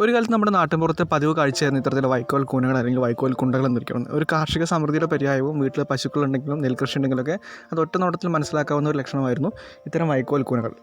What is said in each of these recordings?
ഒരു കാലത്ത് നമ്മുടെ നാട്ടിൻപുറത്തെ പതിവ് കാഴ്ചയായിരുന്നു ഇത്തരത്തിലുള്ള വൈക്കോൽ കൂനകൾ അല്ലെങ്കിൽ വൈക്കോൽ കുണ്ടകൾ എന്നിരിക്കുന്നത്. ഒരു കാർഷിക സമൃദ്ധിയുടെ പര്യായവും വീട്ടിൽ പശുക്കളുണ്ടെങ്കിലും നെൽകൃഷി ഉണ്ടെങ്കിലൊക്കെ അത് ഒറ്റ നോട്ടത്തിൽ മനസ്സിലാക്കാവുന്ന ഒരു ലക്ഷണമായിരുന്നു ഇത്തരം വൈക്കോൽ കൂനകൾ.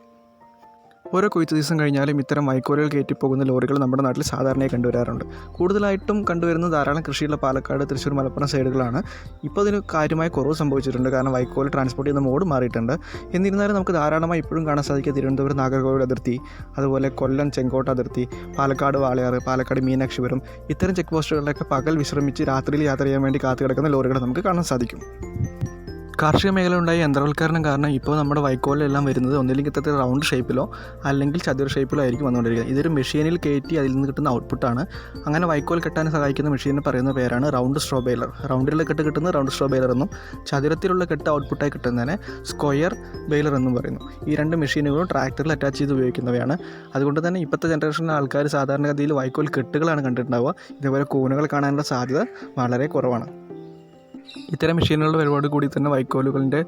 ഓരോ കൊയ്ത്ത് ദിവസം കഴിഞ്ഞാലും ഇത്തരം വൈക്കോലുകൾ കയറ്റിപ്പോകുന്ന ലോറികൾ നമ്മുടെ നാട്ടിൽ സാധാരണയായി കണ്ടുവരാറുണ്ട്. കൂടുതലായിട്ടും കണ്ടുവരുന്നത് ധാരാളം കൃഷിയുള്ള പാലക്കാട്, തൃശ്ശൂർ, മലപ്പുറം സൈഡുകളാണ്. ഇപ്പോൾ അതിന് കാര്യമായ കുറവ് സംഭവിച്ചിട്ടുണ്ട്. കാരണം വൈക്കോൽ ട്രാൻസ്പോർട്ട് ചെയ്യുന്ന മോഡ് മാറിയിട്ടുണ്ട്. എന്നിരുന്നാലും നമുക്ക് ധാരാളമായി ഇപ്പോഴും കാണാൻ സാധിക്കുക തിരുവനന്തപുരം നാഗർകോവിൽ അതിർത്തി, അതുപോലെ കൊല്ലം ചെങ്കോട്ട അതിർത്തി, പാലക്കാട് വാളയാറ്, പാലക്കാട് മീനാക്ഷിപുരം ഇത്തരം ചെക്ക് പോസ്റ്റുകളിലൊക്കെ പകൽ വിശ്രമിച്ച് രാത്രിയിൽ യാത്ര ചെയ്യാൻ വേണ്ടി കാത്തു കിടക്കുന്ന ലോറികൾ നമുക്ക് കാണാൻ സാധിക്കും. കാർഷിക മേഖല ഉണ്ടായ യന്ത്രവൽക്കരണം കാരണം ഇപ്പോൾ നമ്മുടെ വൈക്കോലിലെല്ലാം വരുന്നത് ഒന്നില്ലെങ്കിൽ ഇത്തരത്തിൽ റൗണ്ട് ഷേപ്പിലോ അല്ലെങ്കിൽ ചതുര ഷേപ്പിലോ ആയിരിക്കും വന്നുകൊണ്ടിരിക്കുക. ഇതൊരു മെഷീനിൽ കയറ്റി അതിൽ നിന്ന് കിട്ടുന്ന ഔട്ട്പുട്ടാണ്. അങ്ങനെ വൈക്കോൽ കെട്ടാൻ സഹായിക്കുന്ന മെഷീനെ പറയുന്ന പേരാണ് റൗണ്ട് സ്ട്രോ ബെയിലർ. റൗണ്ടിലുള്ള കെട്ട് കിട്ടുന്നത് റൗണ്ട് സ്ട്രോ ബെയിലർ എന്നും ചതുരത്തിലുള്ള കെട്ട് ഔട്ട്പുട്ടായി കിട്ടുന്നതിനെ സ്ക്വയർ ബെയിലർ എന്നും പറയുന്നു. ഈ രണ്ട് മെഷീനുകളും ട്രാക്ടറിൽ അറ്റാച്ച് ചെയ്ത് ഉപയോഗിക്കുന്നവയാണ്. അതുകൊണ്ട് തന്നെ ഇപ്പോഴത്തെ ജനറേഷനിലെ ആൾക്കാർ സാധാരണഗതിയിൽ വൈക്കോൽ കെട്ടുകളാണ് കണ്ടിട്ടുണ്ടാവുക. ഇതേപോലെ കൂനുകൾ കാണാനുള്ള സാധ്യത വളരെ കുറവാണ്. ഇത്തരം മെഷീനുകളുടെ പരിപാടി കൂടി തന്നെ വൈക്കോലുകളുടെ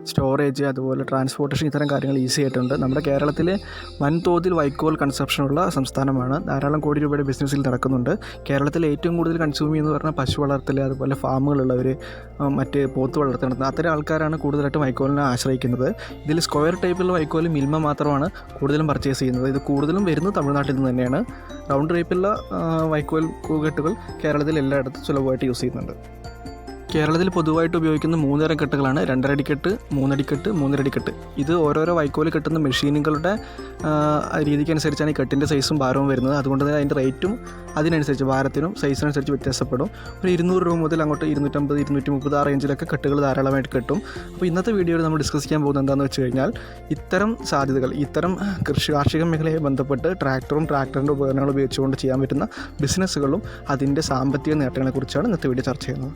സ്റ്റോറേജ്, അതുപോലെ ട്രാൻസ്പോർട്ടേഷൻ ഇത്തരം കാര്യങ്ങൾ ഈസി ആയിട്ടുണ്ട്. നമ്മുടെ കേരളത്തിൽ വൻതോതിൽ വൈക്കോൽ കൺസപ്ഷനുള്ള സംസ്ഥാനമാണ്. ധാരാളം കോടി രൂപയുടെ ബിസിനസ്സിൽ നടക്കുന്നുണ്ട്. കേരളത്തിൽ ഏറ്റവും കൂടുതൽ കൺസ്യൂം ചെയ്യുന്നത് പറഞ്ഞാൽ പശു വളർത്തൽ, അതുപോലെ ഫാമുകളുള്ളവർ, മറ്റ് പോത്ത് വളർത്തുന്നത് അത്തരം ആൾക്കാരാണ് കൂടുതലായിട്ടും വൈക്കോലിനെ ആശ്രയിക്കുന്നത്. ഇതിൽ സ്ക്വയർ ടൈപ്പിലുള്ള വൈക്കോൽ മിൽമ മാത്രമാണ് കൂടുതലും പർച്ചേസ് ചെയ്യുന്നത്. ഇത് കൂടുതലും വരുന്നത് തമിഴ്നാട്ടിൽ നിന്ന് തന്നെയാണ്. റൗണ്ട് ടൈപ്പുള്ള വൈക്കോൽ കൂകെട്ടുകൾ കേരളത്തിൽ എല്ലായിടത്തും സുലഭമായിട്ട് യൂസ് ചെയ്യുന്നുണ്ട്. കേരളത്തിൽ പൊതുവായിട്ട് ഉപയോഗിക്കുന്ന 3 തരം കെട്ടുകളാണ് 2.5 അടിക്കെട്ട്, 3 അടിക്കെട്ട്, 3.5 അടിക്കെട്ട്. ഇത് ഓരോരോ വൈക്കോൽ കെട്ടുന്ന മെഷീനുകളുടെ രീതിക്കനുസരിച്ചാണ് ഈ കെട്ടിൻ്റെ സൈസും ഭാരവും വരുന്നത്. അതുകൊണ്ട് തന്നെ അതിൻ്റെ റേറ്റും അതിനനുസരിച്ച് ഭാരത്തിനും സൈസിനനുസരിച്ച് വ്യത്യാസപ്പെടും. ഒരു 200 രൂപ മുതൽ അങ്ങോട്ട് 250, 230 ആ റേഞ്ചിലൊക്കെ കെട്ടുകൾ ധാരാളമായിട്ട് കിട്ടും. അപ്പോൾ ഇന്നത്തെ വീഡിയോയിൽ നമ്മൾ ഡിസ്കസ് ചെയ്യാൻ പോകുന്നത് എന്താണെന്ന് വെച്ച് കഴിഞ്ഞാൽ ഇത്തരം സാധ്യതകൾ, ഇത്തരം കാർഷിക മേഖലയെ ബന്ധപ്പെട്ട് ട്രാക്ടറിൻ്റെ ഉപകരണങ്ങൾ ഉപയോഗിച്ചുകൊണ്ട് ചെയ്യാൻ പറ്റുന്ന ബിസിനസ്സുകളും അതിൻ്റെ സാമ്പത്തിക നേട്ടങ്ങളെക്കുറിച്ചാണ് ഇന്നത്തെ വീഡിയോ ചർച്ച ചെയ്യുന്നത്.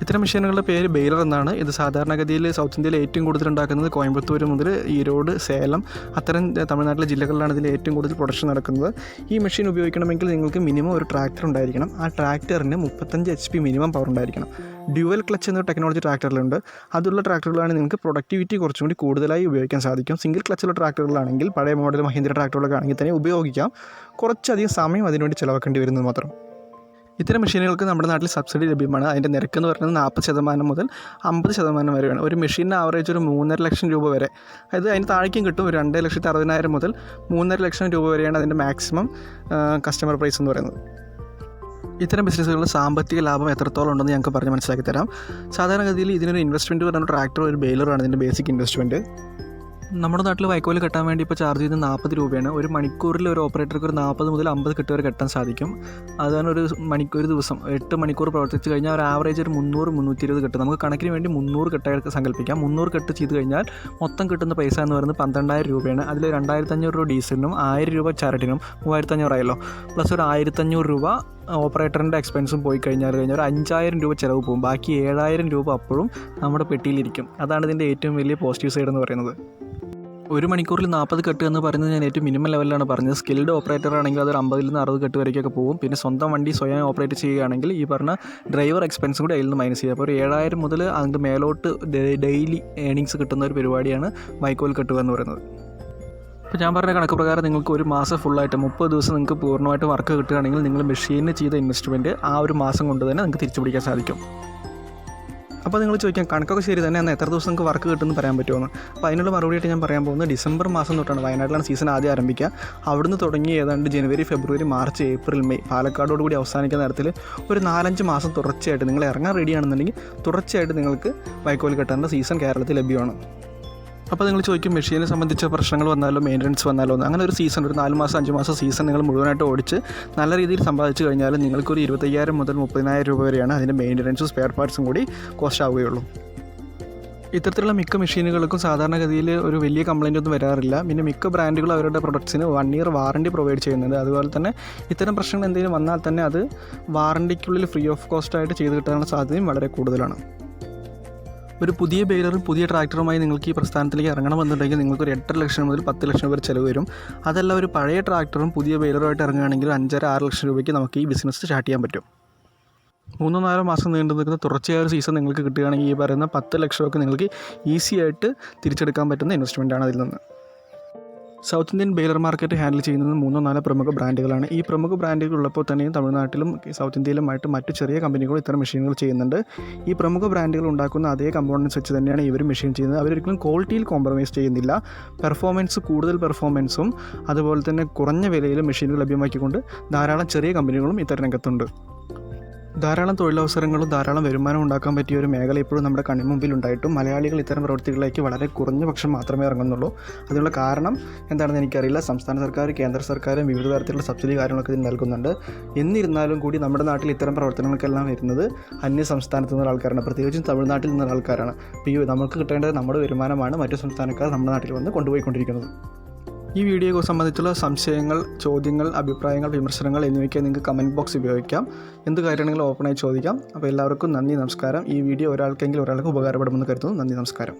ഇത്തരം മെഷീനുകളുടെ പേര് ബെയിലർ എന്നാണ്. ഇത് സാധാരണഗതിയിൽ സൗത്ത് ഇന്ത്യയിൽ ഏറ്റവും കൂടുതൽ ഉണ്ടാക്കുന്നത് കോയമ്പത്തൂർ മുതൽ ഈരോഡ്, സേലം അത്തരം തമിഴ്നാട്ടിലെ ജില്ലകളിലാണ് ഇതിൽ ഏറ്റവും കൂടുതൽ പ്രൊഡക്ഷൻ നടക്കുന്നത്. ഈ മെഷീൻ ഉപയോഗിക്കണമെങ്കിൽ നിങ്ങൾക്ക് മിനിമം ഒരു ട്രാക്ടർ ഉണ്ടായിരിക്കണം. ആ ട്രാക്ടറിന് 35 HP മിനിമം പവർ ഉണ്ടായിരിക്കണം. ഡ്യുവൽ ക്ലച്ച് എന്ന ടെക്നോളജി ട്രാക്ടറിലുണ്ട്. അതുള്ള ട്രാക്ടറുകളാണ് നിങ്ങൾക്ക് പ്രൊഡക്ടിവിറ്റി കുറച്ചും കൂടി കൂടുതലായി ഉപയോഗിക്കാൻ സാധിക്കും. സിംഗിൾ ക്ലച്ചുള്ള ട്രാക്ടറുകളാണെങ്കിൽ പഴയ മോഡൽ മഹീന്ദ്ര ട്രാക്ടറുകളൊക്കെ ആണെങ്കിൽ തന്നെ ഉപയോഗിക്കാം. കുറച്ചധികം സമയം അതിനുവേണ്ടി ചിലവാക്കേണ്ടി വരുന്നത് മാത്രം. ഇത്തരം മെഷീനുകൾക്ക് നമ്മുടെ നാട്ടിൽ സബ്സിഡി ലഭ്യമാണ്. അതിൻ്റെ നിരക്ക് എന്ന് പറയുന്നത് 40% മുതൽ 50% വരെയാണ്. ഒരു മെഷീനിന് ആവറേജ് ഒരു 3.5 ലക്ഷം രൂപ വരെ, അതായത് അതിന് താഴേക്കും കിട്ടും. ഒരു 2,60,000 മുതൽ 3.5 ലക്ഷം രൂപ വരെയാണ് അതിൻ്റെ മാക്സിമം കസ്റ്റമർ പ്രൈസ് എന്ന് പറയുന്നത്. ഇത്തരം ബിസിനസ്സുകളിൽ സാമ്പത്തിക ലാഭം എത്രത്തോളം ഉണ്ടെന്ന് ഞങ്ങൾക്ക് പറഞ്ഞ് മനസ്സിലാക്കി തരാം. സാധാരണഗതിയിൽ ഇതിനൊരു ഇൻവെസ്റ്റ്മെൻറ്റ് പറയുന്ന ട്രാക്ടർ, ഒരു ബെയിലറാണ് ഇതിൻ്റെ ബേസിക് ഇൻവെസ്റ്റ്മെൻറ്റ്. നമ്മുടെ നാട്ടിൽ വൈക്കോൽ കെട്ടാൻ വേണ്ടി ഇപ്പോൾ ചാർജ് ചെയ്യുന്നത് 40 രൂപയാണ്. ഒരു മണിക്കൂറിൽ ഒരു ഓപ്പറേറ്റർക്ക് ഒരു 40 മുതൽ 50 കെട്ട് വരെ കെട്ടാൻ സാധിക്കും. അതാണ് ഒരു ദിവസം 8 മണിക്കൂർ പ്രവർത്തിച്ച് കഴിഞ്ഞാൽ ഒരു ആവറേജ് ഒരു 300-320 കെട്ട്, നമുക്ക് കണക്കിന് വേണ്ടി 300 കെട്ടായിട്ട് സങ്കല്പിക്കാം. 300 കെട്ട് ചെയ്ത് കഴിഞ്ഞാൽ മൊത്തം കിട്ടുന്ന പൈസ എന്ന് പറയുന്നത് 12,000 രൂപയാണ്. അതിൽ 2,500 രൂപ ഡീസലിനും 1000 രൂപ ചരട്ടിനും 3,500 ആയല്ലോ. പ്ലസ് ഒരു 1,500 രൂപ ഓപ്പറേറ്ററിൻ്റെ എക്സ്പെൻസും പോയി കഴിഞ്ഞാൽ ഒരു 5,000 രൂപ ചിലവ് പോകും. ബാക്കി 7,000 രൂപ അപ്പോഴും നമ്മുടെ പെട്ടിയിലിരിക്കും. അതാണ് ഇതിൻ്റെ ഏറ്റവും വലിയ പോസിറ്റീവ് സൈഡ് എന്ന് പറയുന്നത്. ഒരു മണിക്കൂറിൽ 40 കെട്ട് എന്ന് പറയുന്നത് ഞാൻ ഏറ്റവും മിനിമം ലെവലിലാണ് പറഞ്ഞത്. സ്കിൽഡ് ഓപ്പറേറ്റർ ആണെങ്കിൽ അതൊരു 50 നിന്ന് 60 കെട്ട് വരേക്കൊക്കെ പോകും. പിന്നെ സ്വന്തം വണ്ടി സ്വയം ഓപ്പറേറ്റ് ചെയ്യുകയാണെങ്കിൽ ഈ പറഞ്ഞ ഡ്രൈവർ എക്സ്പെൻസ് കൂടി അതിൽ നിന്ന് മൈനസ് ചെയ്യുക. അപ്പോൾ ഒരു 7,000 മുതൽ അതിൻ്റെ മേലോട്ട് ഡെയിലി ഏണിങ്സ് കിട്ടുന്ന ഒരു പരിപാടിയാണ് വൈക്കോൽ കെട്ടുക എന്ന് പറയുന്നത്. ഇപ്പോൾ ഞാൻ പറഞ്ഞ കണക്ക് പ്രകാരം നിങ്ങൾക്ക് ഒരു മാസം ഫുള്ളായിട്ട് 30 ദിവസം നിങ്ങൾക്ക് പൂർണ്ണമായിട്ട് വർക്ക് കിട്ടുകയാണെങ്കിൽ നിങ്ങൾ മെഷീനിൽ ചെയ്ത ഇൻവെസ്റ്റ്മെൻറ്റ് ആ ഒരു മാസം കൊണ്ട് തന്നെ നിങ്ങൾക്ക് തിരിച്ചു പിടിക്കാൻ സാധിക്കും. അപ്പോൾ നിങ്ങൾ ചോദിക്കാം, കണക്കൊക്കെ ശരി തന്നെ, എന്നാൽ എത്ര ദിവസം നിങ്ങൾക്ക് വർക്ക് കിട്ടുമെന്ന് പറയാൻ പറ്റുമെന്ന്. അപ്പോൾ അതിനുള്ള മറുപടിയായിട്ട് ഞാൻ പറയാൻ പോകുന്നത് ഡിസംബർ മാസം തൊട്ടാണ്. വയനാട്ടിലാണ് സീസൺ ആദ്യം ആരംഭിക്കുക. അവിടുന്ന് തുടങ്ങി ഏതാണ്ട് ജനുവരി, ഫെബ്രുവരി, മാർച്ച്, ഏപ്രിൽ, മെയ് പാലക്കാടോടുകൂടി അവസാനിക്കുന്ന തരത്തിൽ ഒരു 4-5 മാസം തുടർച്ചയായിട്ട് നിങ്ങൾ ഇറങ്ങാൻ റെഡിയാണെന്നുണ്ടെങ്കിൽ തുടർച്ചയായിട്ട് നിങ്ങൾക്ക് വൈക്കോൽ കെട്ടാനുള്ള സീസൺ കേരളത്തിൽ ലഭ്യമാണ്. അപ്പോൾ നിങ്ങൾ ചോദിക്കും, മെഷീനെ സംബന്ധിച്ച പ്രശ്നങ്ങൾ വന്നാലോ മെയിൻ്റനൻസ് വന്നാലോ എന്ന്. അങ്ങനെ ഒരു സീസൺ, ഒരു 4 മാസം 5 മാസം സീസൺ നിങ്ങൾ മുഴുവനായിട്ട് ഓടിച്ച് നല്ല രീതിയിൽ സമ്പാദിച്ചു കഴിഞ്ഞാൽ നിങ്ങൾക്കൊരു 25,000 മുതൽ 30,000 രൂപ വരെയാണ് അതിൻ്റെ മെയിൻ്റനൻസും സ്പെയർ പാർട്സും കൂടി കോസ്റ്റ് ആവുകയുള്ളൂ. ഇത്തരത്തിലുള്ള മിക്ക മെഷീനുകൾക്കും സാധാരണഗതിയിൽ ഒരു വലിയ കംപ്ലയിൻ്റ് ഒന്നും വരാറില്ല. പിന്നെ മിക്ക ബ്രാൻഡുകളും അവരുടെ പ്രൊഡക്ട്സിന് 1 ഇയർ വാറണ്ടി പ്രൊവൈഡ് ചെയ്യുന്നുണ്ട്. അതുപോലെ തന്നെ ഇത്തരം പ്രശ്നങ്ങൾ എന്തെങ്കിലും വന്നാൽ തന്നെ അത് വാറണ്ടിക്കുള്ളിൽ ഫ്രീ ഓഫ് കോസ്റ്റായിട്ട് ചെയ്ത് കിട്ടാനുള്ള സാധ്യതയും വളരെ കൂടുതലാണ്. ഒരു പുതിയ ബെയിലറും പുതിയ ട്രാക്ടറുമായി നിങ്ങൾക്ക് ഈ പ്രസ്ഥാനത്തിലേക്ക് ഇറങ്ങണമെന്നുണ്ടെങ്കിൽ നിങ്ങൾക്കൊരു 8.5 ലക്ഷം മുതൽ 10 ലക്ഷം വരെ ചിലവ് വരും. അതല്ല, ഒരു പഴയ ട്രാക്ടറും പുതിയ ബെയിലറുമായിട്ട് ഇറങ്ങുകയാണെങ്കിൽ 5.5-6 ലക്ഷം രൂപയ്ക്ക് നമുക്ക് ഈ ബിസിനസ് സ്റ്റാർട്ട് ചെയ്യാൻ പറ്റും. 3-4 മാസം നീണ്ടു നിൽക്കുന്ന തുടർച്ചയായ ഒരു സീസൺ നിങ്ങൾക്ക് കിട്ടുകയാണെങ്കിൽ ഈ പറയുന്ന 10 ലക്ഷം രൂപയ്ക്ക് നിങ്ങൾക്ക് ഈസി ആയിട്ട് തിരിച്ചെടുക്കാൻ പറ്റുന്ന ഇൻവെസ്റ്റ്മെൻറ്റാണ് അതിൽ നിന്ന്. South Indian baler market handle ചെയ്യുന്നത് 3-4 പ്രമുഖ ബ്രാൻഡുകളാണ്. ഈ പ്രമുഖ ബ്രാൻഡുകൾ ഉള്ളപ്പോൾ തന്നെയും തമിഴ്നാട്ടിലും സൗത്ത് ഇന്ത്യയിലുമായിട്ട് മറ്റ് ചെറിയ കമ്പനികളും ഇത്തരം മെഷീനുകൾ ചെയ്യുന്നുണ്ട്. ഈ പ്രമുഖ ബ്രാൻഡുകൾ ഉണ്ടാക്കുന്ന അതേ കമ്പോണൻസ് വെച്ച് തന്നെയാണ് ഇവർ മെഷീൻ ചെയ്യുന്നത്. അവരൊരിക്കലും ക്വാളിറ്റിയിൽ കോംപ്രമൈസ് ചെയ്യുന്നില്ല. കൂടുതൽ പെർഫോമൻസും അതുപോലെ തന്നെ കുറഞ്ഞ വിലയിൽ മെഷീനുകൾ ലഭ്യമാക്കിക്കൊണ്ട് ധാരാളം ചെറിയ കമ്പനികളും ഇത്തരം രംഗത്തുണ്ട്. ധാരാളം തൊഴിലവസരങ്ങളും ധാരാളം വരുമാനം ഉണ്ടാക്കാൻ പറ്റിയ ഒരു മേഖല ഇപ്പോഴും നമ്മുടെ കൺമുമ്പിൽ ഉണ്ടായിട്ടും മലയാളികൾ ഇത്തരം പ്രവൃത്തികളിലേക്ക് വളരെ കുറഞ്ഞ പക്ഷം മാത്രമേ ഇറങ്ങുന്നുള്ളൂ. അതിനുള്ള കാരണം എന്താണെന്ന് എനിക്കറിയില്ല. സംസ്ഥാന സർക്കാർ, കേന്ദ്ര സർക്കാരും വിവിധ തരത്തിലുള്ള സബ്സിഡി കാര്യങ്ങളൊക്കെ ഇതിന് നൽകുന്നുണ്ട്. എന്നിരുന്നാലും കൂടി നമ്മുടെ നാട്ടിൽ ഇത്തരം പ്രവർത്തനങ്ങൾക്കെല്ലാം വരുന്നത് അന്യ സംസ്ഥാനത്ത് നിന്നുള്ള ആൾക്കാരാണ്, പ്രത്യേകിച്ചും തമിഴ്നാട്ടിൽ നിന്നുള്ള ആൾക്കാരാണ്. അപ്പോൾ നമുക്ക് കിട്ടേണ്ടത് നമ്മുടെ വരുമാനമാണ് മറ്റു സംസ്ഥാനക്കാർ നമ്മുടെ നാട്ടിൽ വന്ന് കൊണ്ടുപോയിക്കൊണ്ടിരിക്കുന്നത്. ഈ വീഡിയോയെ സംബന്ധിച്ചുള്ള സംശയങ്ങൾ, ചോദ്യങ്ങൾ, അഭിപ്രായങ്ങൾ, വിമർശനങ്ങൾ എന്നിവയ്ക്ക് നിങ്ങൾക്ക് കമൻറ്റ് ബോക്സ് ഉപയോഗിക്കാം. എന്ത് കാര്യമാണെങ്കിലും ഓപ്പണായി ചോദിക്കാം. അപ്പോൾ എല്ലാവർക്കും നന്ദി, നമസ്കാരം. ഈ വീഡിയോ ഒരാൾക്ക് ഉപകാരപ്പെടുമെന്ന് കരുതുന്നു. നന്ദി, നമസ്കാരം.